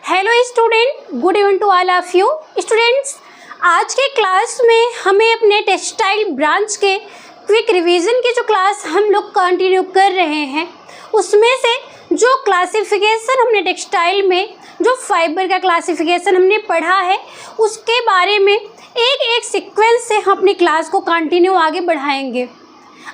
Hello student, good evening to all of you students. आज के class में हमें अपने टेक्सटाइल ब्रांच के क्विक रिवीजन की जो क्लास हम लोग कंटिन्यू कर रहे हैं, उसमें से जो क्लासिफिकेशन हमने टेक्सटाइल में जो फाइबर का क्लासिफिकेशन हमने पढ़ा है, उसके बारे में एक एक सीक्वेंस से हम अपनी क्लास को कंटिन्यू आगे बढ़ाएंगे।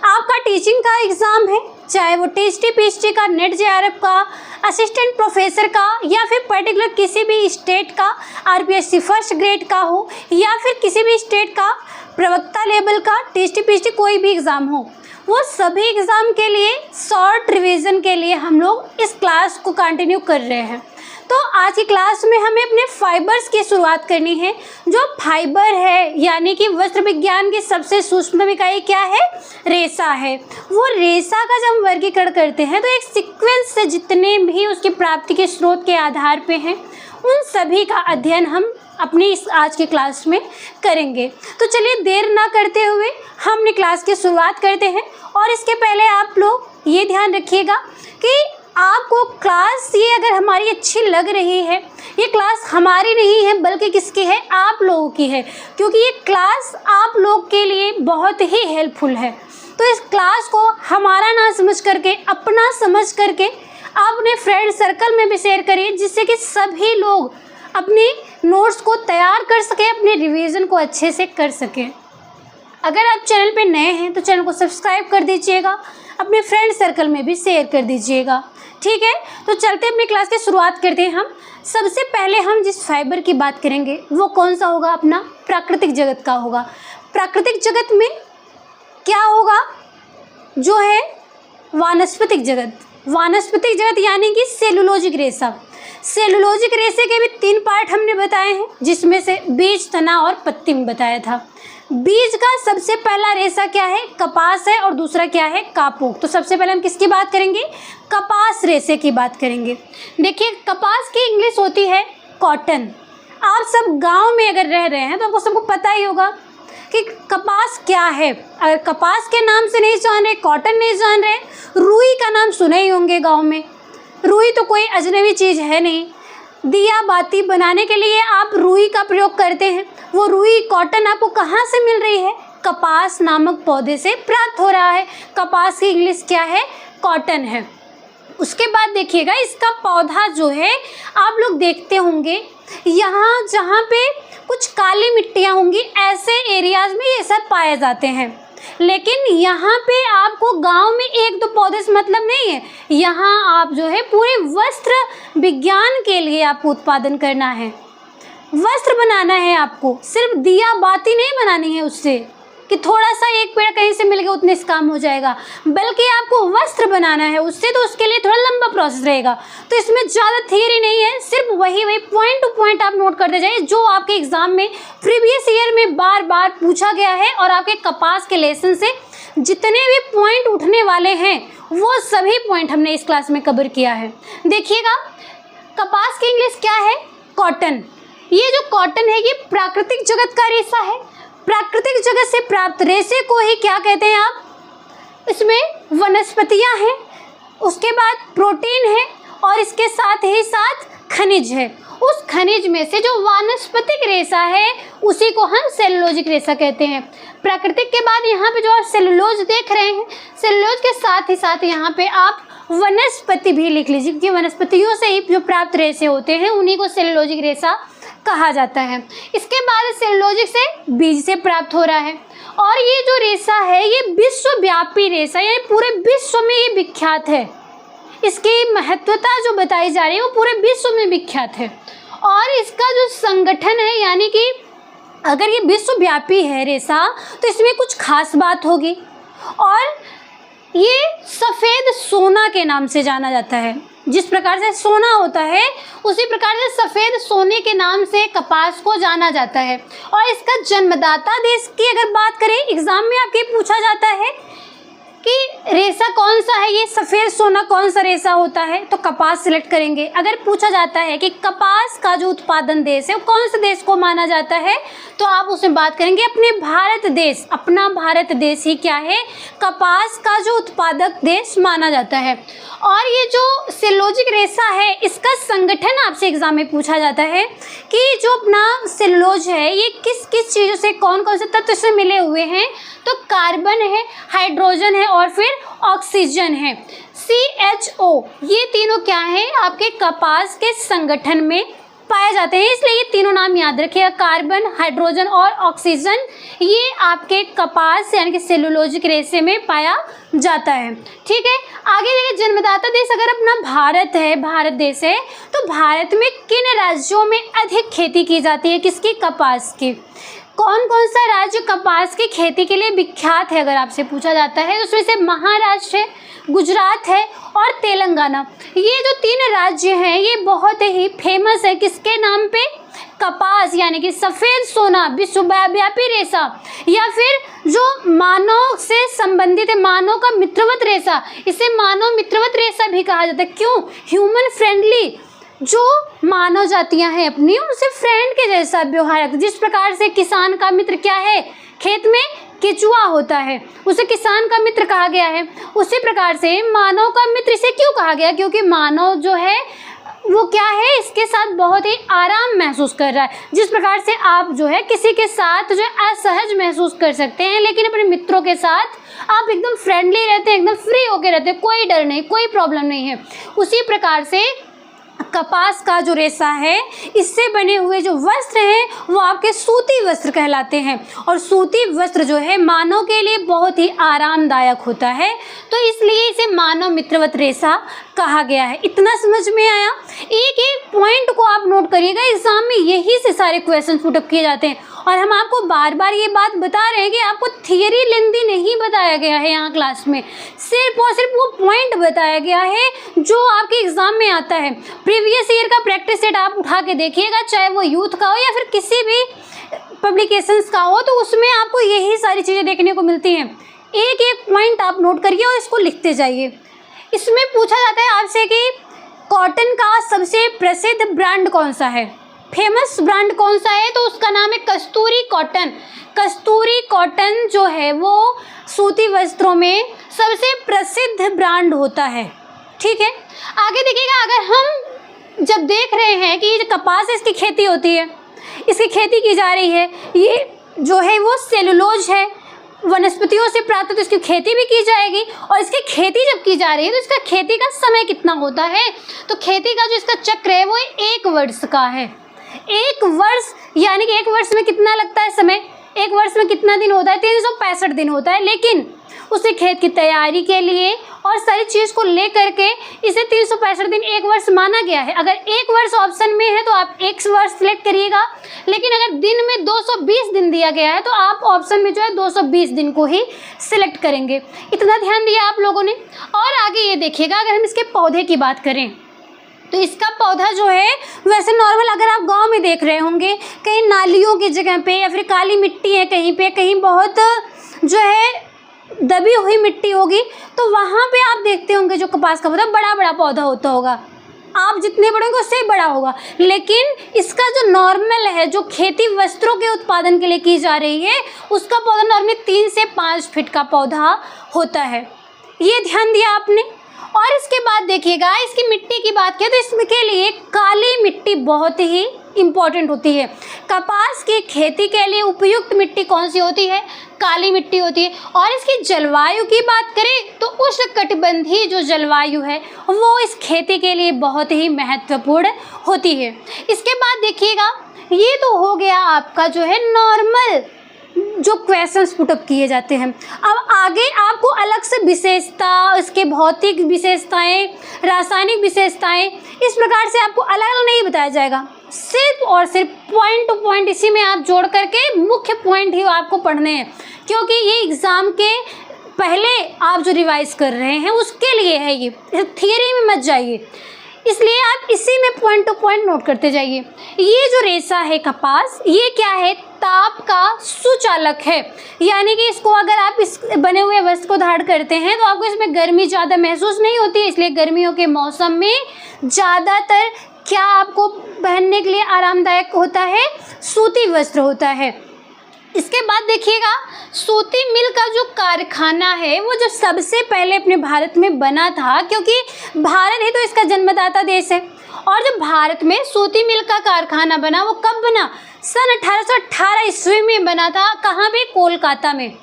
आपका टीचिंग का एग्ज़ाम है, चाहे वो टीएसटी पीएचडी का, नेट जेआरएफ का, असिस्टेंट प्रोफेसर का, या फिर पर्टिकुलर किसी भी स्टेट का आरपीएससी फर्स्ट ग्रेड का हो, या फिर किसी भी स्टेट का प्रवक्ता लेवल का टीएसटी पीएचडी कोई भी एग्ज़ाम हो, वो सभी एग्ज़ाम के लिए शॉर्ट रिवीजन के लिए हम लोग इस क्लास को कंटिन्यू कर रहे हैं। तो आज की क्लास में हमें अपने फाइबर्स की शुरुआत करनी है। जो फाइबर है यानी कि वस्त्र विज्ञान की सबसे सूक्ष्म इकाई क्या है? रेशा है। वो रेशा का जब हम वर्गीकरण करते हैं तो एक सीक्वेंस से जितने भी उसकी प्राप्ति के स्रोत के आधार पे हैं, उन सभी का अध्ययन हम अपनी इस आज की क्लास में करेंगे। तो चलिए देर ना करते हुए हम अपनी क्लास की शुरुआत करते हैं। और इसके पहले आप लोग ये ध्यान रखिएगा कि आपको क्लास ये अगर हमारी अच्छी लग रही है, ये क्लास हमारी नहीं है बल्कि किसकी है? आप लोगों की है, क्योंकि ये क्लास आप लोग के लिए बहुत ही हेल्पफुल है। तो इस क्लास को हमारा ना समझ करके, अपना समझ करके आप अपने फ्रेंड सर्कल में भी शेयर करिए, जिससे कि सभी लोग अपने नोट्स को तैयार कर सकें, अपने रिवीजन को अच्छे से कर सकें। अगर आप चैनल पे नए हैं तो चैनल को सब्सक्राइब कर दीजिएगा, अपने फ्रेंड सर्कल में भी शेयर कर दीजिएगा, ठीक है। तो चलते अपनी क्लास की शुरुआत करते हैं। हम सबसे पहले हम जिस फाइबर की बात करेंगे वो कौन सा होगा? अपना प्राकृतिक जगत का होगा। प्राकृतिक जगत में क्या होगा? जो है वानस्पतिक जगत। वानस्पतिक जगत यानी कि सेलुलोजिक रेशा। सेलुलोजिक रेशे के भी 3 पार्ट हमने बताए हैं, जिसमें से बीज, तना और पत्ती में बताया था। बीज का सबसे पहला रेशा क्या है? कपास है, और दूसरा क्या है? कापूक। तो सबसे पहले हम किसकी बात करेंगे? कपास रेशे की बात करेंगे। देखिए, कपास की इंग्लिश होती है कॉटन। आप सब गांव में अगर रह रहे हैं तो आपको सबको पता ही होगा कि कपास क्या है। अगर कपास के नाम से नहीं जान रहे, कॉटन नहीं जान रहे, रुई का नाम सुने ही होंगे गाँव में। रुई तो कोई अजनबी चीज़ है नहीं। दिया बाती बनाने के लिए आप रुई का प्रयोग करते हैं। वो रुई, कॉटन आपको कहाँ से मिल रही है? कपास नामक पौधे से प्राप्त हो रहा है। कपास की इंग्लिश क्या है? कॉटन है। उसके बाद देखिएगा, इसका पौधा जो है आप लोग देखते होंगे, यहाँ जहाँ पे कुछ काली मिट्टियाँ होंगी, ऐसे एरियाज में ये सब पाए जाते हैं। लेकिन यहाँ पे आपको गांव में 1-2 पौधे से मतलब नहीं है। यहाँ आप जो है पूरे वस्त्र विज्ञान के लिए आपको उत्पादन करना है, वस्त्र बनाना है। आपको सिर्फ दिया बाती नहीं बनानी है उससे कि थोड़ा सा एक पेड़ कहीं से मिल गया उतने से काम हो जाएगा, बल्कि आपको वस्त्र बनाना है उससे। तो उसके लिए थोड़ा लंबा प्रोसेस रहेगा। तो इसमें ज़्यादा थियरी नहीं है, सिर्फ वही पॉइंट टू पॉइंट आप नोट करते जाइए जो आपके एग्जाम में प्रीवियस ईयर में बार बार पूछा गया है। और आपके कपास के लेसन से जितने भी पॉइंट उठने वाले हैं वो सभी पॉइंट हमने इस क्लास में कवर किया है। देखिएगा, कपास की इंग्लिश क्या है? कॉटन। ये जो कॉटन है ये प्राकृतिक जगत का रेशा है। प्राकृतिक जगत से प्राप्त रेशे को ही क्या कहते हैं आप? इसमें वनस्पतियां हैं, उसके बाद प्रोटीन है, और इसके साथ ही साथ खनिज है। उस खनिज में से जो वानस्पतिक रेशा है उसी को हम सेलुलोजिक रेशा कहते हैं। प्राकृतिक के बाद यहाँ पे जो आप सेलुलोज देख रहे हैं, सेलुलोज के साथ ही साथ यहाँ पे आप वनस्पति भी लिख लीजिए, क्योंकि वनस्पतियों से ही जो प्राप्त रेशे होते हैं उन्हीं को सेलुलोजिक रेशा कहा जाता है। इसके बाद सेलुलोजिक से बीज से प्राप्त हो रहा है। और ये जो रेशा है ये विश्वव्यापी रेशा, यानी पूरे विश्व में ये विख्यात है। इसकी महत्वता जो बताई जा रही है वो पूरे विश्व में विख्यात है। और इसका जो संगठन है, यानी कि अगर ये विश्वव्यापी है रेशा, तो इसमें कुछ खास बात होगी। और ये सफ़ेद सोना के नाम से जाना जाता है। जिस प्रकार से सोना होता है उसी प्रकार से सफ़ेद सोने के नाम से कपास को जाना जाता है। और इसका जन्मदाता देश की अगर बात करें, एग्जाम में आपके पूछा जाता है कि रेशा कौन सा है, ये सफ़ेद सोना कौन सा रेशा होता है, तो कपास सिलेक्ट करेंगे। अगर पूछा जाता है कि कपास का जो उत्पादन देश है वो कौन से देश को माना जाता है, तो आप उसमें बात करेंगे अपने भारत देश। अपना भारत देश ही क्या है, कपास का जो उत्पादक देश माना जाता है। और ये जो सेलुलोजिक रेशा है, इसका संगठन आपसे एग्जाम में पूछा जाता है कि जो अपना सेलुलोज है ये किस किस चीज़ों से, कौन कौन से तत्व से मिले हुए हैं, तो कार्बन है, हाइड्रोजन है और फिर ऑक्सीजन है। CHO ये तीनों क्या है, आपके कपास के संगठन में पाए जाते हैं, इसलिए ये तीनों नाम याद रखिएगा, कार्बन, हाइड्रोजन और ऑक्सीजन, ये आपके कपास यानी कि सेलुलोजिक रेशे में पाया जाता है। ठीक है, आगे देखिए जन्मदाता देश अगर अपना भारत है, भारत देश है, तो भारत में किन राज्यों में अधिक खेती की जाती है, किसकी, कपास की। कौन कौन सा राज्य कपास की खेती के लिए विख्यात है, अगर आपसे पूछा जाता है, उसमें से महाराष्ट्र है, गुजरात है और तेलंगाना। ये जो 3 राज्य हैं ये बहुत ही फेमस है, किसके नाम पे, कपास यानी कि सफ़ेद सोना, विश्वव्यापी रेशा, या फिर जो मानव से संबंधित है, मानव का मित्रवत रेशा, इसे मानव मित्रवत रेशा भी कहा जाता है। क्यों, ह्यूमन फ्रेंडली, जो मानव जातियां हैं अपनी उनसे फ्रेंड के जैसा व्यवहार है। जिस प्रकार से किसान का मित्र क्या है, खेत में केचुआ होता है, उसे किसान का मित्र कहा गया है, उसी प्रकार से मानव का मित्र इसे क्यों कहा गया, क्योंकि मानव जो है वो क्या है, इसके साथ बहुत ही आराम महसूस कर रहा है। जिस प्रकार से आप जो है किसी के साथ जो असहज महसूस कर सकते हैं, लेकिन अपने मित्रों के साथ आप एकदम फ्रेंडली रहते हैं, एकदम फ्री होकर रहते हैं, कोई डर नहीं, कोई प्रॉब्लम नहीं है। उसी प्रकार से कपास का जो रेशा है, इससे बने हुए जो वस्त्र हैं वो आपके सूती वस्त्र कहलाते हैं, और सूती वस्त्र जो है मानव के लिए बहुत ही आरामदायक होता है, तो इसलिए इसे मानव मित्रवत रेशा कहा गया है। इतना समझ में आया। एक एक पॉइंट को आप नोट करिएगा, एग्जाम में यही से सारे क्वेश्चन पुटअप किए जाते हैं, और हम आपको बार बार ये बात बता रहे हैं कि आपको थियरी लेंदी नहीं बताया गया है यहाँ क्लास में, सिर्फ और सिर्फ वो पॉइंट बताया गया है जो आपके एग्जाम में आता है। प्रीवियस ईयर का प्रैक्टिस सेट आप उठा के देखिएगा, चाहे वो यूथ का हो या फिर किसी भी पब्लिकेशंस का हो, तो उसमें आपको यही सारी चीज़ें देखने को मिलती हैं। एक एक पॉइंट आप नोट करिए और इसको लिखते जाइए। इसमें पूछा जाता है आपसे कि कॉटन का सबसे प्रसिद्ध ब्रांड कौन सा है, फेमस ब्रांड कौन सा है, तो उसका नाम है कस्तूरी कॉटन। कस्तूरी कॉटन जो है वो सूती वस्त्रों में सबसे प्रसिद्ध ब्रांड होता है। ठीक है, आगे देखिएगा, अगर हम जब देख रहे हैं कि ये कपास इसकी खेती होती है, इसकी खेती की जा रही है, ये जो है वो सेलुलोज है, वनस्पतियों से प्राप्त, तो इसकी खेती भी की जाएगी, और इसकी खेती जब की जा रही है तो इसका खेती का समय कितना होता है, तो खेती का जो इसका चक्र है वो 1 वर्ष का है। 1 वर्ष यानी कि 1 वर्ष में कितना लगता है समय, 1 वर्ष में कितना दिन होता है, 365 दिन होता है, लेकिन उसे खेत की तैयारी के लिए और सारी चीज़ को लेकर के इसे 365 दिन 1 वर्ष माना गया है। अगर 1 वर्ष ऑप्शन में है तो आप 1 वर्ष सिलेक्ट करिएगा, लेकिन अगर दिन में 220 दिन दिया गया है तो आप ऑप्शन में जो है 220 दिन को ही सिलेक्ट करेंगे। इतना ध्यान दिया आप लोगों ने। और आगे ये देखिएगा, अगर हम इसके पौधे की बात करें तो इसका पौधा जो है वैसे नॉर्मल, अगर आप गांव में देख रहे होंगे कहीं नालियों की जगह पे या फिर काली मिट्टी है कहीं पे, कहीं बहुत जो है दबी हुई मिट्टी होगी, तो वहाँ पे आप देखते होंगे जो कपास का पौधा बड़ा बड़ा पौधा होता होगा, आप जितने बड़े होंगे उससे बड़ा होगा। लेकिन इसका जो नॉर्मल है, जो खेती वस्त्रों के उत्पादन के लिए की जा रही है, उसका पौधा नॉर्मली 3 से 5 फीट का पौधा होता है। ये ध्यान दिया आपने। और इसके बाद देखिएगा, इसकी मिट्टी की बात करें तो इसके लिए काली मिट्टी बहुत ही इम्पॉर्टेंट होती है। कपास की खेती के लिए उपयुक्त मिट्टी कौन सी होती है, काली मिट्टी होती है। और इसकी जलवायु की बात करें तो उष्णकटिबंधीय जो जलवायु है वो इस खेती के लिए बहुत ही महत्वपूर्ण होती है। इसके बाद देखिएगा, ये तो हो गया आपका जो है नॉर्मल जो क्वेश्चंस पुटअप किए जाते हैं। अब आगे आपको अलग से विशेषता, इसके भौतिक विशेषताएं, रासायनिक विशेषताएं, इस प्रकार से आपको अलग अलग नहीं बताया जाएगा, सिर्फ और सिर्फ पॉइंट टू पॉइंट इसी में आप जोड़ करके मुख्य पॉइंट ही आपको पढ़ने हैं, क्योंकि ये एग्ज़ाम के पहले आप जो रिवाइज कर रहे हैं उसके लिए है। ये थियरी में मत जाइए। इसलिए आप इसी में पॉइंट टू पॉइंट नोट करते जाइए। ये जो रेशा है कपास, ये क्या है, ताप का सुचालक है, यानी कि इसको अगर आप इस बने हुए वस्त्र को धारण करते हैं तो आपको इसमें गर्मी ज़्यादा महसूस नहीं होती है। इसलिए गर्मियों के मौसम में ज़्यादातर क्या आपको पहनने के लिए आरामदायक होता है, सूती वस्त्र होता है। इसके बाद देखिएगा, सूती मिल का जो कारखाना है वो जो सबसे पहले अपने भारत में बना था, क्योंकि भारत ही तो इसका जन्मदाता देश है। और जब भारत में सूती मिल का कारखाना बना, वो कब बना, सन 1818 ईस्वी में बना था। कहाँ पे, कोलकाता में।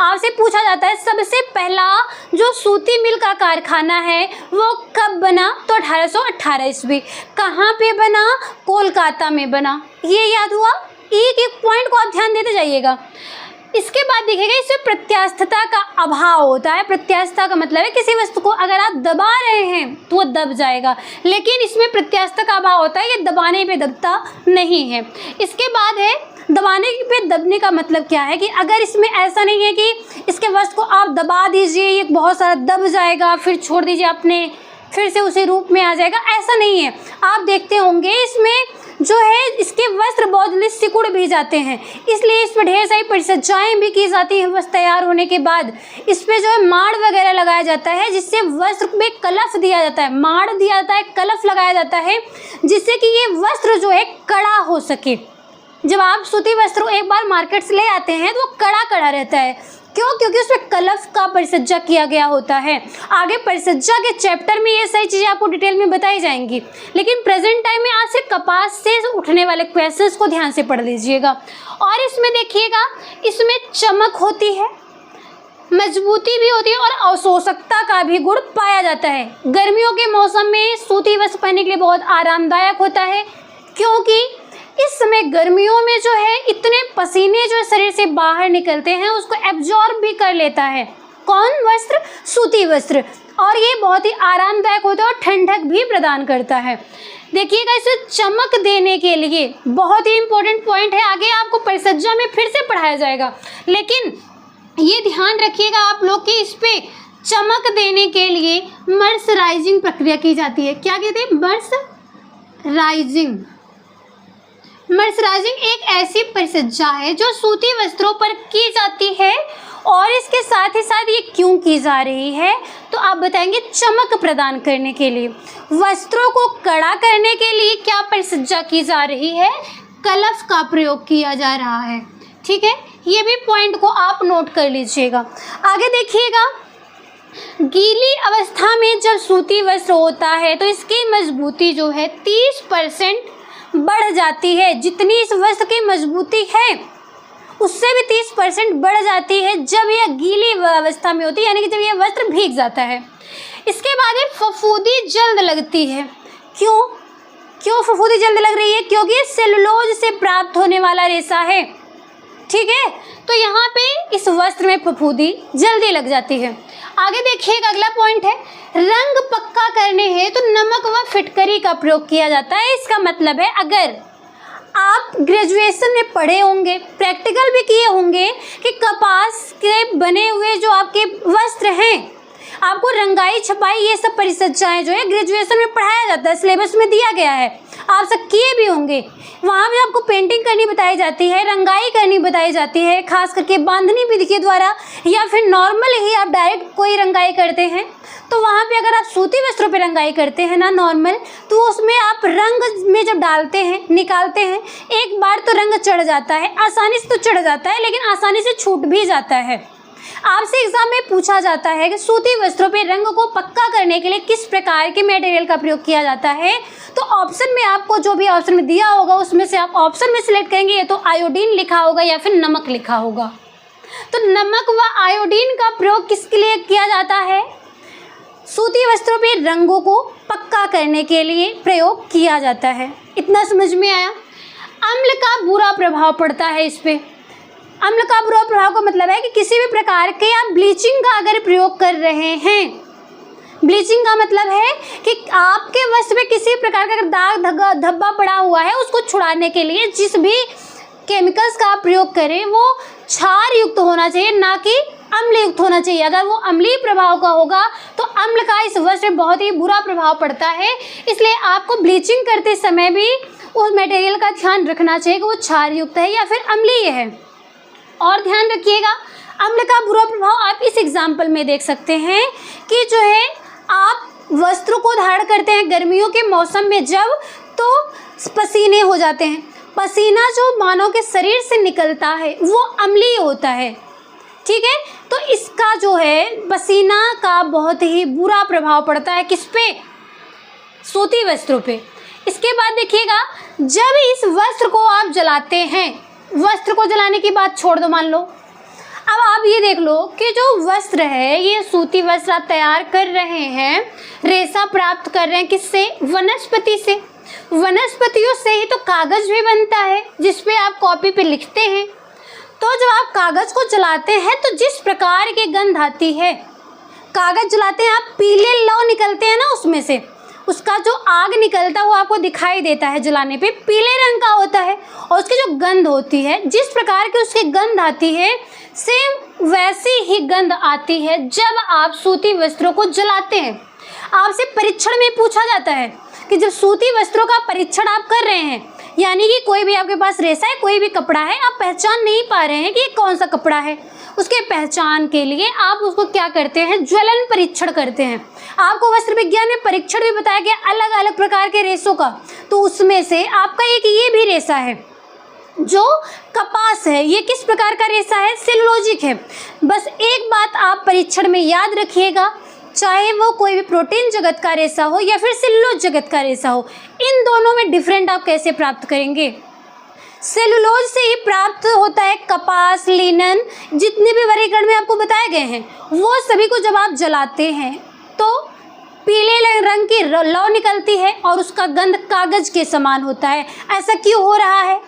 आपसे पूछा जाता है सबसे पहला जो सूती मिल का कारखाना है वो कब बना, तो 1818 ईस्वी। कहाँ पे बना, कोलकाता में बना। ये याद हुआ। एक एक पॉइंट को आप ध्यान देते जाइएगा। इसके बाद देखिएगा, इसमें प्रत्यास्थता का अभाव होता है। प्रत्यास्थता का मतलब है किसी वस्तु को अगर आप दबा रहे हैं तो वो दब जाएगा, लेकिन इसमें प्रत्यास्थता का अभाव होता है, ये दबाने पे दबता नहीं है। इसके बाद है, दबाने पे दबने का मतलब क्या है कि अगर इसमें ऐसा नहीं है कि इसके वस्तु को आप दबा दीजिए, ये बहुत सारा दब जाएगा, फिर छोड़ दीजिए, अपने फिर से उसी रूप में आ जाएगा, ऐसा नहीं है। आप देखते होंगे इसमें जो है इसके वस्त्र बहुत जल्दी सिकुड़ भी जाते हैं, इसलिए इस पर ढेर सारी परिचर्चाएँ भी की जाती हैं। वस्त्र तैयार होने के बाद इस पर जो है माड़ वगैरह लगाया जाता है, जिससे वस्त्र में कलफ दिया जाता है, माड़ दिया जाता है, कलफ लगाया जाता है, जिससे कि ये वस्त्र जो है कड़ा हो सके। जब आप सूती वस्त्र एक बार मार्केट से ले आते हैं तो वो कड़ा कड़ा रहता है। क्यों, क्योंकि उसमें कलफ का परिसज्जा किया गया होता है। आगे परिसज्जा के चैप्टर में ये सारी चीज़ें आपको डिटेल में बताई जाएंगी, लेकिन प्रेजेंट टाइम में आज से कपास से उठने वाले क्वेश्चंस को ध्यान से पढ़ लीजिएगा। और इसमें देखिएगा, इसमें चमक होती है, मजबूती भी होती है और अवशोषकता का भी गुण पाया जाता है। गर्मियों के मौसम में सूती वस्त्र पहनने के लिए बहुत आरामदायक होता है, क्योंकि इस समय गर्मियों में जो है इतने पसीने जो शरीर से बाहर निकलते हैं उसको एब्जॉर्ब भी कर लेता है। कौन वस्त्र, सूती वस्त्र। और ये बहुत ही आरामदायक होता है और ठंडक भी प्रदान करता है। देखिएगा, इसे चमक देने के लिए बहुत ही इंपॉर्टेंट पॉइंट है, आगे आपको परिसज्जा में फिर से पढ़ाया जाएगा, लेकिन ये ध्यान रखिएगा आप लोग कि इस पे चमक देने के लिए मर्सराइजिंग प्रक्रिया की जाती है। क्या कहते हैं, मर्सराइजिंग। मर्सराइजिंग एक ऐसी परिचर्या है जो सूती वस्त्रों पर की जाती है, और इसके साथ ही साथ ये क्यों की जा रही है, तो आप बताएंगे चमक प्रदान करने के लिए। वस्त्रों को कड़ा करने के लिए क्या परिचर्या की जा रही है, कलफ का प्रयोग किया जा रहा है। ठीक है, ये भी पॉइंट को आप नोट कर लीजिएगा। आगे देखिएगा, गीली अवस्था में जब सूती वस्त्र होता है तो इसकी मजबूती जो है 30% बढ़ जाती है। जितनी इस वस्त्र की मजबूती है उससे भी 30% बढ़ जाती है जब यह गीली अवस्था में होती है, यानी कि जब यह वस्त्र भीग जाता है। इसके बाद ये फफूंदी जल्द लगती है। क्यों फफूंदी जल्द लग रही है, क्योंकि ये सेलुलोज से प्राप्त होने वाला रेशा है। ठीक है, तो यहाँ पे इस वस्त्र में फफूंदी जल्दी लग जाती है। आगे देखिएगा, अगला पॉइंट है, रंग पक्का करने हेतु तो नमक व फिटकरी का प्रयोग किया जाता है। इसका मतलब है, अगर आप ग्रेजुएशन में पढ़े होंगे, प्रैक्टिकल भी किए होंगे कि कपास के बने हुए जो आपके वस्त्र हैं, आपको रंगाई छपाई ये सब परिचर्चाएं जो है ग्रेजुएशन में पढ़ाया जाता है, सिलेबस में दिया गया है, आप सब किए भी होंगे। वहाँ भी आपको पेंटिंग करनी बताई जाती है, रंगाई करनी बताई जाती है, खास करके बांधनी विधि के द्वारा, या फिर नॉर्मल ही आप डायरेक्ट कोई रंगाई करते हैं। तो वहाँ पे अगर आप सूती वस्त्रों पे रंगाई करते हैं ना नॉर्मल, तो उसमें आप रंग में जब डालते हैं, निकालते हैं, एक बार तो रंग चढ़ जाता है, आसानी से तो चढ़ जाता है, लेकिन आसानी से छूट भी जाता है। आपसे एग्जाम में पूछा जाता है कि सूती वस्त्रों पे रंग को पक्का करने के लिए किस प्रकार के मटेरियल का प्रयोग किया जाता है, तो ऑप्शन में आपको जो भी ऑप्शन में दिया होगा उसमें से आप ऑप्शन में सिलेक्ट करेंगे, या तो आयोडीन लिखा होगा या फिर नमक लिखा होगा। तो नमक व आयोडीन का प्रयोग किसके लिए किया जाता है, सूती वस्त्रों पे रंगों को पक्का करने के लिए प्रयोग किया जाता है। इतना समझ में आया। अम्ल का बुरा प्रभाव पड़ता है इस पे। अम्ल का बुरा प्रभाव का मतलब है कि किसी भी प्रकार के आप ब्लीचिंग का अगर प्रयोग कर रहे हैं, ब्लीचिंग का मतलब है कि आपके वस्त्र पे किसी प्रकार का दाग धब्बा पड़ा हुआ है, उसको छुड़ाने के लिए जिस भी केमिकल्स का आप प्रयोग करें वो क्षार युक्त होना चाहिए, ना कि अम्लयुक्त होना चाहिए। अगर वो अम्लीय प्रभाव का होगा तो अम्ल का इस वस्त्र में बहुत ही बुरा प्रभाव पड़ता है। इसलिए आपको ब्लीचिंग करते समय भी उस मटेरियल का ध्यान रखना चाहिए कि वो क्षारयुक्त है या फिर अम्लीय है। और ध्यान रखिएगा, अम्ल का बुरा प्रभाव आप इस एग्जाम्पल में देख सकते हैं कि जो है आप वस्त्र को धारण करते हैं गर्मियों के मौसम में जब, तो पसीने हो जाते हैं। पसीना जो मानव के शरीर से निकलता है वो अम्लीय होता है, ठीक है। तो इसका जो है पसीना का बहुत ही बुरा प्रभाव पड़ता है किस पे, सूती वस्त्रों पे। इसके बाद देखिएगा, जब इस वस्त्र को आप जलाते हैं, वस्त्र को जलाने की बात छोड़ दो मान लो, अब आप ये देख लो कि जो वस्त्र है, ये सूती वस्त्र आप तैयार कर रहे हैं, रेशा प्राप्त कर रहे हैं किससे, वनस्पति से। वनस्पतियों से ही तो कागज भी बनता है जिसपे आप कॉपी पे लिखते हैं। तो जब आप कागज को जलाते हैं तो जिस प्रकार की गंध आती है, कागज जलाते हैं आप, पीले लौ निकलते हैं ना उसमें से, उसका जो आग निकलता है वो आपको दिखाई देता है, जलाने पे पीले रंग का होता है। और उसकी जो गंध होती है, जिस प्रकार की उसकी गंध आती है, सेम वैसी ही गंध आती है जब आप सूती वस्त्रों को जलाते हैं। आपसे परीक्षण में पूछा जाता है कि जब सूती वस्त्रों का परीक्षण आप कर रहे हैं, यानी कि कोई भी आपके पास रेशा है, कोई भी कपड़ा है, आप पहचान नहीं पा रहे हैं कि ये कौन सा कपड़ा है, उसके पहचान के लिए आप उसको क्या करते हैं, ज्वलन परीक्षण करते हैं। आपको वस्त्र विज्ञान में परीक्षण भी बताया गया अलग अलग प्रकार के रेशों का, तो उसमें से आपका एक ये भी रेशा है जो कपास है। ये किस प्रकार का रेशा है, सेलुलोजिक है। बस एक बात आप परीक्षण में याद रखिएगा, चाहे वो कोई भी प्रोटीन जगत का रेशा हो या फिर सेलुलोज जगत का रेशा हो, इन दोनों में डिफरेंट आप कैसे प्राप्त करेंगे। सेलुलोज से ही प्राप्त होता है कपास, लिनन, जितने भी वर्गीकरण में आपको बताए गए हैं, वो सभी को जब आप जलाते हैं तो पीले रंग की लौ निकलती है और उसका गंध कागज के समान होता है। ऐसा क्यों हो रहा है,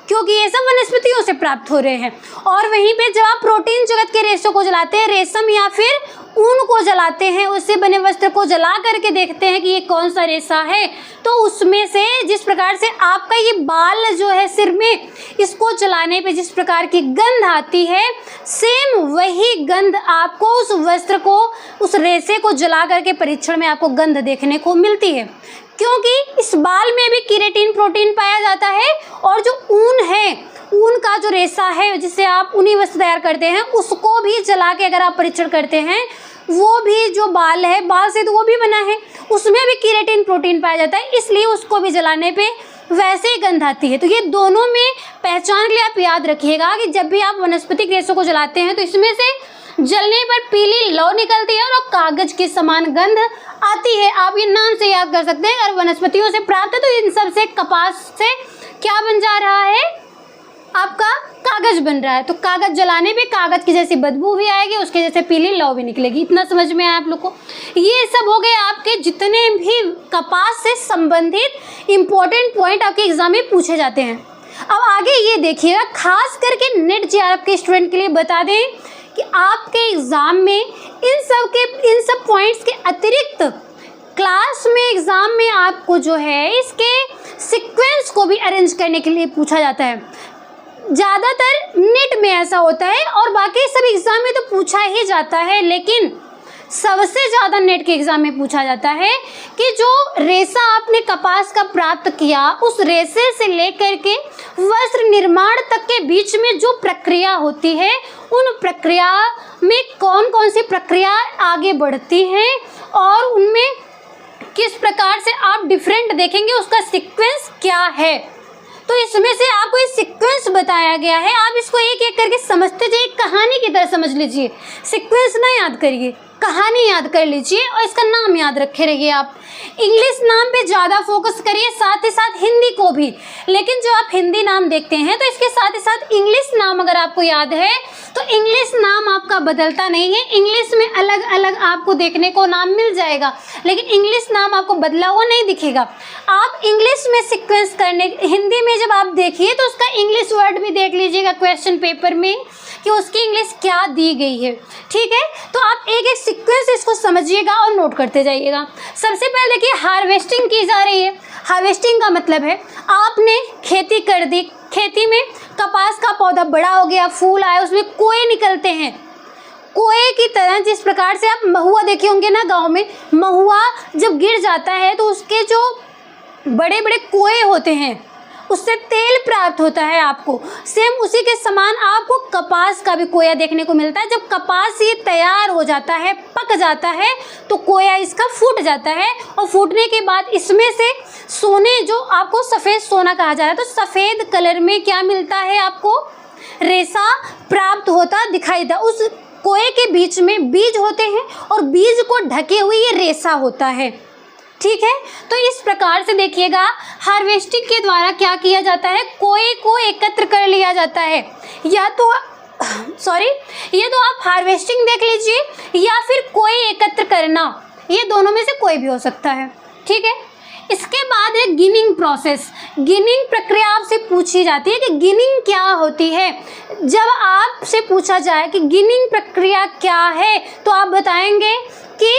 क्योंकि ये सब वनस्पतियों से प्राप्त हो रहे हैं। और वहीं पे जब आप प्रोटीन जगत के रेशों को जलाते हैं, रेशम या फिर ऊन को जलाते हैं, उससे बने वस्त्र को जला करके देखते हैं कि ये कौन सा रेशा है, तो उसमें से जिस प्रकार से आपका ये बाल जो है सिर में, इसको जलाने पे जिस प्रकार की गंध आती है, सेम वही गंध आपको उस वस्त्र को, उस रेशे को जला करके परीक्षण में आपको गंध देखने को मिलती है। क्योंकि इस बाल में भी केराटिन प्रोटीन पाया जाता है, और जो ऊन है, ऊन का जो रेशा है जिससे आप ऊनी वस्त्र तैयार करते हैं, उसको भी जला के अगर आप परीक्षण करते हैं, वो भी जो बाल है, बाल से तो वो भी बना है, उसमें भी केराटिन प्रोटीन पाया जाता है, इसलिए उसको भी जलाने पे वैसे ही गंध आती है। तो ये दोनों में पहचान के लिए आप याद रखिएगा कि जब भी आप वनस्पतिक रेशों को जलाते हैं तो इसमें से जलने पर पीली लौ निकलती है और कागज के समान गंध आती है। आप ये नाम से याद कर सकते हैं। अगर वनस्पतियों से प्राप्त है तो इन सब से, कपास से क्या बन जा रहा है, आपका कागज बन रहा है। तो कागज जलाने पे कागज की जैसी बदबू भी आएगी, उसके जैसे पीली लौ भी निकलेगी। इतना समझ में आया आप लोग को। ये सब हो गए आपके जितने भी कपास से संबंधित इम्पोर्टेंट पॉइंट आपके एग्जाम में पूछे जाते हैं। अब आगे ये देखिएगा, खास करके नेट जेआरएफ के स्टूडेंट के लिए बता दें कि आपके एग्ज़ाम में इन सब पॉइंट्स के अतिरिक्त क्लास में, एग्ज़ाम में आपको जो है इसके सीक्वेंस को भी अरेंज करने के लिए पूछा जाता है। ज़्यादातर नेट में ऐसा होता है और बाकी सब एग्ज़ाम में तो पूछा ही जाता है, लेकिन सबसे ज़्यादा नेट के एग्ज़ाम में पूछा जाता है कि जो रेशा आपने कपास का प्राप्त किया, उस रेशे से लेकर के वस्त्र निर्माण तक के बीच में जो प्रक्रिया होती है, उन प्रक्रिया में कौन कौन सी प्रक्रिया आगे बढ़ती हैं और उनमें किस प्रकार से आप डिफरेंट देखेंगे, उसका सीक्वेंस क्या है। तो इसमें से आपको ये सीक्वेंस बताया गया है, आप इसको एक एक करके समझते जाइए, कहानी की तरह समझ लीजिए। सीक्वेंस ना याद करिए, कहानी याद कर लीजिए और इसका नाम याद रखे रहिए। आप इंग्लिश नाम पे ज़्यादा फोकस करिए, साथ ही साथ हिंदी को भी। लेकिन जो आप हिंदी नाम देखते हैं तो इसके साथ ही साथ इंग्लिश नाम अगर आपको याद है तो इंग्लिश नाम आपका बदलता नहीं है। इंग्लिश में अलग अलग आपको देखने को नाम मिल जाएगा, लेकिन इंग्लिश नाम आपको बदला हुआ नहीं दिखेगा। आप इंग्लिश में सीक्वेंस करने, हिंदी में जब आप देखिए तो उसका इंग्लिश वर्ड भी देख लीजिएगा क्वेश्चन पेपर में कि उसकी इंग्लिश क्या दी गई है। ठीक है, तो आप एक एक सीक्वेंस इसको समझिएगा और नोट करते जाइएगा। सबसे पहले देखिए, हार्वेस्टिंग की जा रही है। हार्वेस्टिंग का मतलब है आपने खेती कर दी, खेती में कपास का पौधा बड़ा हो गया, फूल आया, उसमें कोए निकलते हैं। कोए की तरह, जिस प्रकार से आप महुआ देखे होंगे ना गांव में, महुआ जब गिर जाता है तो उसके जो बड़े बड़े कोए होते हैं उससे तेल प्राप्त होता है आपको। सेम उसी के समान आपको कपास का भी कोया देखने को मिलता है। जब कपास ये तैयार हो जाता है, पक जाता है, तो कोया इसका फूट जाता है और फूटने के बाद इसमें से सोने, जो आपको सफ़ेद सोना कहा जा रहा है, तो सफ़ेद कलर में क्या मिलता है आपको, रेशा प्राप्त होता दिखाई देता। उस कोए के बीच में बीज होते हैं और बीज को ढके हुए ये रेशा होता है। ठीक है, तो इस प्रकार से देखिएगा हार्वेस्टिंग के द्वारा क्या किया जाता है, कोए को एकत्र कर लिया जाता है। या तो ये तो आप हार्वेस्टिंग देख लीजिए या फिर कोए एकत्र करना, ये दोनों में से कोई भी हो सकता है। ठीक है, इसके बाद है गिनिंग प्रोसेस। गिनिंग प्रक्रिया आपसे पूछी जाती है कि गिनिंग क्या होती है। जब आपसे पूछा जाए कि गिनिंग प्रक्रिया क्या है, तो आप बताएंगे कि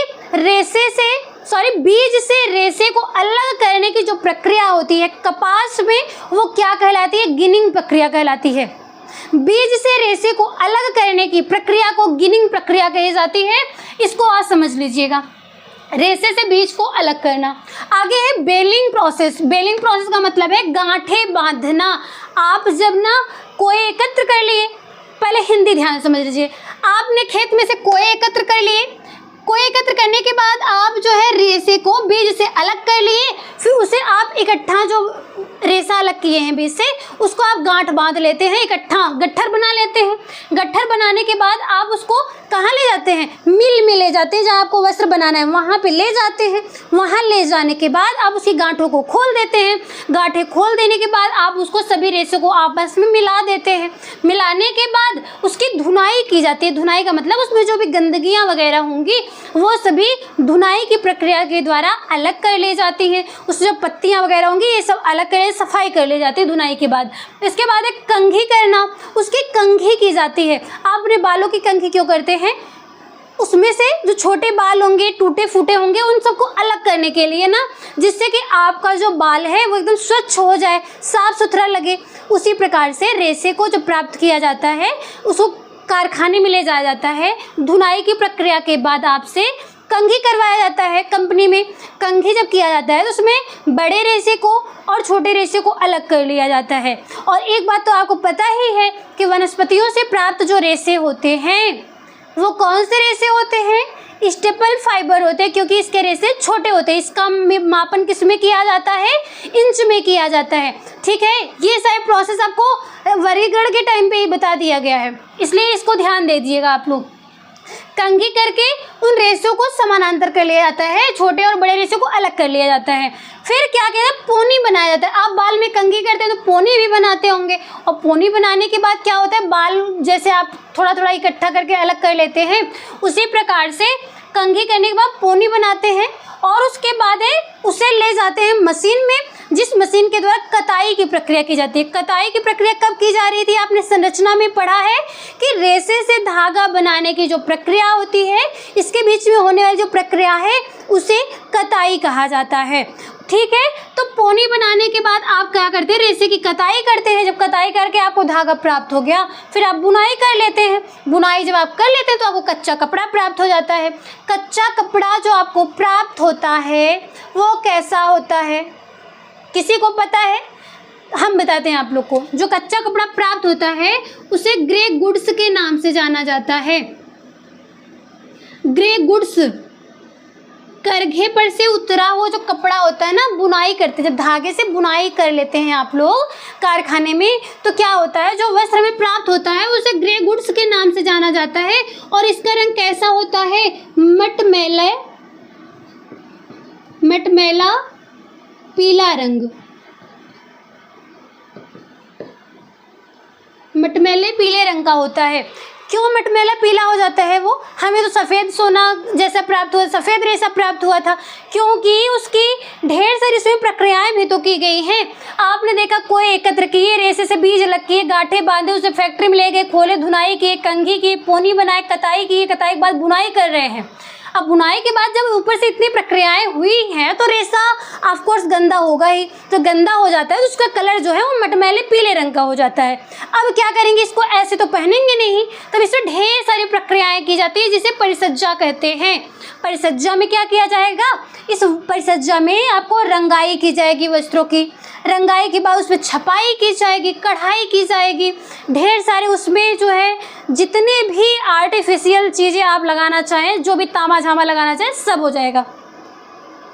बीज से रेशे को अलग करने की जो प्रक्रिया होती है कपास में, वो क्या कहलाती है, गिनिंग प्रक्रिया कहलाती है। बीज से रेशे को अलग करने की प्रक्रिया को गिनिंग प्रक्रिया कही जाती है। इसको आप समझ लीजिएगा, रेशे से बीज को अलग करना। आगे है बेलिंग प्रोसेस। बेलिंग प्रोसेस का मतलब है गांठें बांधना। आप जब ना कोए एकत्र कर लिए, पहले हिंदी ध्यान समझ लीजिए, आपने खेत में से कोए एकत्र कर लिए, कोए एकत्र करने के बाद आप जो है रेशे को बीज से अलग कर लिए, फिर उसे आप इकट्ठा, जो रेशा अलग किए हैं बीज से, उसको आप गांठ बांध लेते हैं, इकट्ठा गट्ठर बना लेते हैं। गट्ठर बनाने के बाद आप उसको कहाँ ले जाते हैं, मिल में ले जाते हैं, जहाँ आपको वस्त्र बनाना है वहाँ पे ले जाते हैं। वहाँ ले जाने के बाद आप उसकी गांठों को खोल देते हैं। गांठें खोल देने के बाद आप उसको सभी रेशों को आपस में मिला देते हैं। मिलाने के बाद उसकी धुनाई की जाती है। धुनाई का मतलब उसमें जो भी गंदगियाँ वगैरह होंगी वो सभी धुनाई की प्रक्रिया के द्वारा अलग कर ले जाती हैं। उससे जो पत्तियाँ वगैरह होंगी ये सब अलग कर, सफाई कर ली जाती है धुनाई के बाद। इसके बाद एक कंघी करना, उसकी कंघी की जाती है। आप अपने बालों की कंघी क्यों करते हैं, उसमें से जो छोटे बाल होंगे, टूटे फूटे होंगे, उन सबको अलग करने के लिए ना, जिससे कि आपका जो बाल है वो एकदम स्वच्छ हो जाए, साफ सुथरा लगे। उसी प्रकार से रेशे को जो प्राप्त किया जाता है उसको कारखाने में ले जाया जाता है। धुनाई की प्रक्रिया के बाद आपसे कंघी करवाया जाता है कंपनी में। कंघी जब किया जाता है तो उसमें बड़े रेशे को और छोटे रेशे को अलग कर लिया जाता है। और एक बात तो आपको पता ही है कि वनस्पतियों से प्राप्त जो रेशे होते हैं वो कौन से रेशे होते हैं, स्टेपल फाइबर होते हैं, क्योंकि इसके रेशे छोटे होते हैं। इसका मापन किस में किया जाता है, इंच में किया जाता है। ठीक है, ये सारे प्रोसेस आपको वर्गीकरण के टाइम पे ही बता दिया गया है, इसलिए इसको ध्यान दे दीजिएगा आप लोग। कंघी करके उन रेशों को समानांतर कर लिया जाता है, छोटे और बड़े रेशों को अलग कर लिया जाता है। फिर क्या कहते हैं, पोनी बनाया जाता है। आप बाल में कंघी करते हैं तो पोनी भी बनाते होंगे, और पोनी बनाने के बाद क्या होता है, बाल जैसे आप थोड़ा थोड़ा इकट्ठा करके अलग कर लेते हैं, उसी प्रकार से कंघी करने के बाद पोनी बनाते हैं। और उसके बाद उसे ले जाते हैं मशीन में, जिस मशीन के द्वारा कताई की प्रक्रिया की जाती है। कताई की प्रक्रिया कब की जा रही थी, आपने संरचना में पढ़ा है कि रेशे से धागा बनाने की जो प्रक्रिया होती है, इसके बीच में होने वाली जो प्रक्रिया है उसे कताई कहा जाता है। ठीक है, तो पोनी बनाने के बाद आप क्या करते हैं, रेशे की कताई करते हैं। जब कताई करके आपको धागा प्राप्त हो गया, फिर आप बुनाई कर लेते हैं। बुनाई जब आप कर लेते हैं तो आपको कच्चा कपड़ा प्राप्त हो जाता है। कच्चा कपड़ा जो आपको प्राप्त होता है वो कैसा होता है, किसी को पता है? हम बताते हैं आप लोग को। जो कच्चा कपड़ा प्राप्त होता है उसे ग्रे गुड्स के नाम से जाना जाता है। ग्रे गुड्स, करघे पर से उतरा हुआ जो कपड़ा होता है ना, बुनाई करते हैं, जब धागे से बुनाई कर लेते हैं आप लोग कारखाने में, तो क्या होता है, जो वस्त्र में प्राप्त होता है उसे ग्रे गुड्स के नाम से जाना जाता है। और इसका रंग कैसा होता है, मटमैला पीला रंग, मटमैले पीले रंग का होता है। क्यों मटमैला पीला हो जाता है वो, हमें तो सफ़ेद सोना जैसा प्राप्त हुआ, सफ़ेद रेशा प्राप्त हुआ था, क्योंकि उसकी ढेर सारी इसमें प्रक्रियाएं भी तो की गई हैं। आपने देखा कोई एकत्र किए, रेशे से बीज अलग किए, गांठें बांधे, उसे फैक्ट्री में ले गए, खोले, धुनाई किए, कंघी की, पोनी बनाए, कताई की, कताई के बाद बुनाई कर रहे हैं। अब बुनाई के बाद जब ऊपर से इतनी प्रक्रियाएं हुई हैं तो रेशा ऑफ कोर्स गंदा होगा ही, तो गंदा हो जाता है तो उसका कलर जो है वो मटमैले पीले रंग का हो जाता है। अब क्या करेंगे, इसको ऐसे तो पहनेंगे नहीं, तब इसमें ढेर सारी प्रक्रियाएं की जाती है जिसे परिसज्जा कहते हैं। परिसज्जा में क्या किया जाएगा, इस परिसज्जा में आपको रंगाई की जाएगी वस्त्रों की, रंगाई के बाद उसमें छपाई की जाएगी, कढ़ाई की जाएगी, ढेर सारे उसमें जो है जितने भी आर्टिफिशियल चीज़ें आप लगाना चाहें, जो भी तामा झामा लगाना चाहें सब हो जाएगा।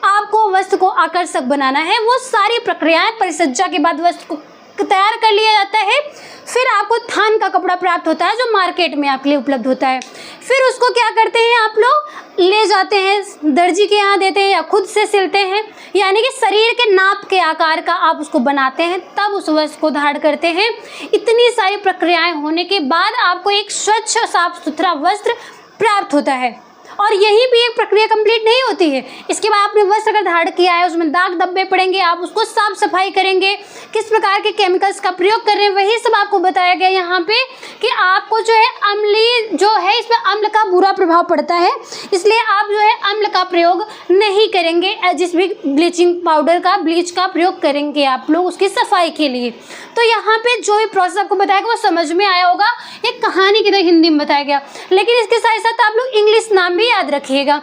आपको वस्त्र को आकर्षक बनाना है, वो सारी प्रक्रियाएं परिसज्जा के बाद वस्त्र को तैयार कर लिया जाता है। फिर आपको थान का कपड़ा प्राप्त होता है जो मार्केट में आपके लिए उपलब्ध होता है। फिर उसको क्या करते हैं, आप लोग ले जाते हैं दर्जी के यहाँ देते हैं या खुद से सिलते हैं, यानी कि शरीर के नाप के आकार का आप उसको बनाते हैं, तब उस वस्त्र को धारण करते हैं। इतनी सारी प्रक्रियाएं होने के बाद आपको एक स्वच्छ साफ सुथरा वस्त्र प्राप्त होता है। और यही भी एक प्रक्रिया कंप्लीट नहीं होती है, इसके बाद आपने वस्त्र अगर धारण किया है उसमें दाग धब्बे पड़ेंगे, आप उसको साफ सफाई करेंगे, किस प्रकार के केमिकल्स का प्रयोग कर रहे हैं वही सब आपको बताया गया यहाँ पे कि आपको जो है अम्लीय जो है इसमें अम्ल का बुरा प्रभाव पड़ता है, इसलिए आप जो है अम्ल का प्रयोग नहीं करेंगे। जिस भी ब्लीचिंग पाउडर का ब्लीच का प्रयोग करेंगे आप लोग उसकी सफाई के लिए। तो यहाँ पे जो भी प्रोसेस आपको बताया गया वो समझ में आया होगा, एक कहानी की तरह हिंदी में बताया गया, लेकिन इसके साथ साथ आप लोग इंग्लिश नाम भी याद रखिएगा।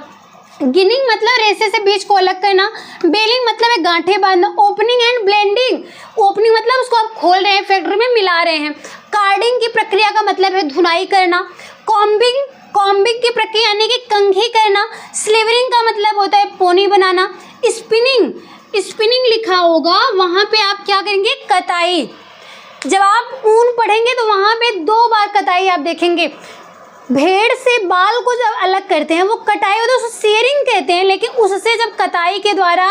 गिनिंग मतलब रेशे से बीज को अलग करना, बेलिंग मतलब है गांठें बांधना, ओपनिंग एंड ब्लेंडिंग, ओपनिंग मतलब उसको आप खोल रहे हैं, फैक्ट्री में मिला रहे हैं, कार्डिंग की प्रक्रिया का मतलब है धुनाई करना, कॉम्बिंग की प्रक्रिया यानी कि कंघी करना, स्लीवरिंग का मतलब होता है पोनी बनाना, स्पिनिंग लिखा होगा वहाँ पे आप क्या करेंगे, कताई। जब आप ऊन पढ़ेंगे तो वहाँ पे 2 बार कताई आप देखेंगे। भेड़ से बाल को जब अलग करते हैं वो कटाई होती है, उसको शेयरिंग कहते हैं, लेकिन उससे जब कताई के द्वारा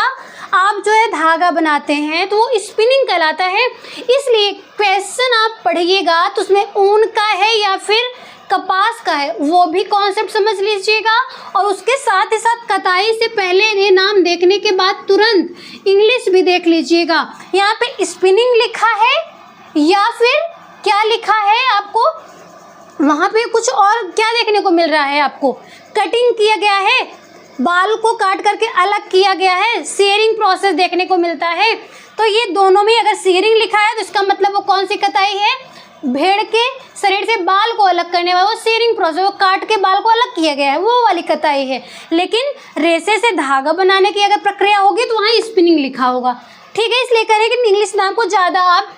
आप जो है धागा बनाते हैं तो वो स्पिनिंग कहलाता है। इसलिए क्वेश्चन आप पढ़िएगा तो उसमें ऊन का है या फिर कपास का है वो भी कॉन्सेप्ट समझ लीजिएगा, और उसके साथ ही साथ कताई से पहले ये नाम देखने के बाद तुरंत इंग्लिश भी देख लीजिएगा। यहाँ पे स्पिनिंग लिखा है या फिर क्या लिखा है आपको, वहाँ पे कुछ और क्या देखने को मिल रहा है आपको, कटिंग किया गया है, बाल को काट करके अलग किया गया है, शेयरिंग प्रोसेस देखने को मिलता है। तो ये दोनों में अगर शेयरिंग लिखा है तो इसका मतलब वो कौन सी कताई है, भेड़ के शरीर से बाल को अलग करने वाला वो शेयरिंग प्रोसेस, वो काट के बाल को अलग किया गया है वो वाली कताई है। लेकिन रेशे से धागा बनाने की अगर प्रक्रिया होगी तो वहाँ स्पिनिंग लिखा होगा, ठीक है। इसलिए करें कि इंग्लिश नाम को ज़्यादा आप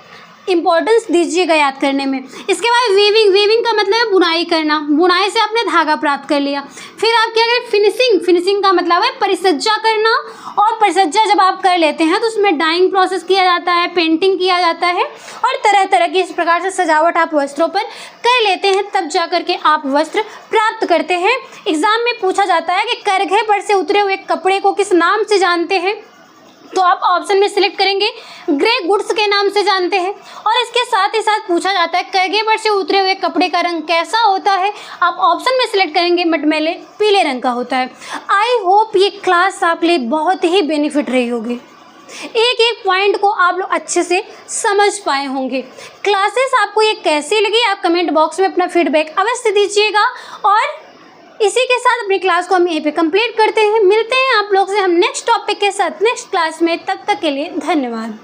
इंपॉर्टेंस दीजिएगा याद करने में। इसके बाद वीविंग का मतलब है बुनाई करना, बुनाई से आपने धागा प्राप्त कर लिया। फिर आप क्या करें, फिनिशिंग का मतलब है परिसज्जा करना, और परिसज्जा जब आप कर लेते हैं तो उसमें डाइंग प्रोसेस किया जाता है, पेंटिंग किया जाता है, और तरह तरह की इस प्रकार से सजावट आप वस्त्रों पर कर लेते हैं, तब जा करके आप वस्त्र प्राप्त करते हैं। एग्जाम में पूछा जाता है कि करघे पर से उतरे हुए कपड़े को किस नाम से जानते हैं, तो आप ऑप्शन में सिलेक्ट करेंगे ग्रे गुड्स के नाम से जानते हैं। और इसके साथ ही साथ पूछा जाता है करघे पर से उतरे हुए कपड़े का रंग कैसा होता है, आप ऑप्शन में सिलेक्ट करेंगे मटमैले पीले रंग का होता है। आई होप ये क्लास आपके लिए बहुत ही बेनिफिट रही होगी, एक एक पॉइंट को आप लोग अच्छे से समझ पाए होंगे। क्लासेस आपको ये कैसी लगी आप कमेंट बॉक्स में अपना फीडबैक अवश्य दीजिएगा, और इसी के साथ अपनी क्लास को हम यहीं पे कंप्लीट करते हैं। मिलते हैं आप लोग से हम नेक्स्ट टॉपिक के साथ नेक्स्ट क्लास में, तब तक के लिए धन्यवाद।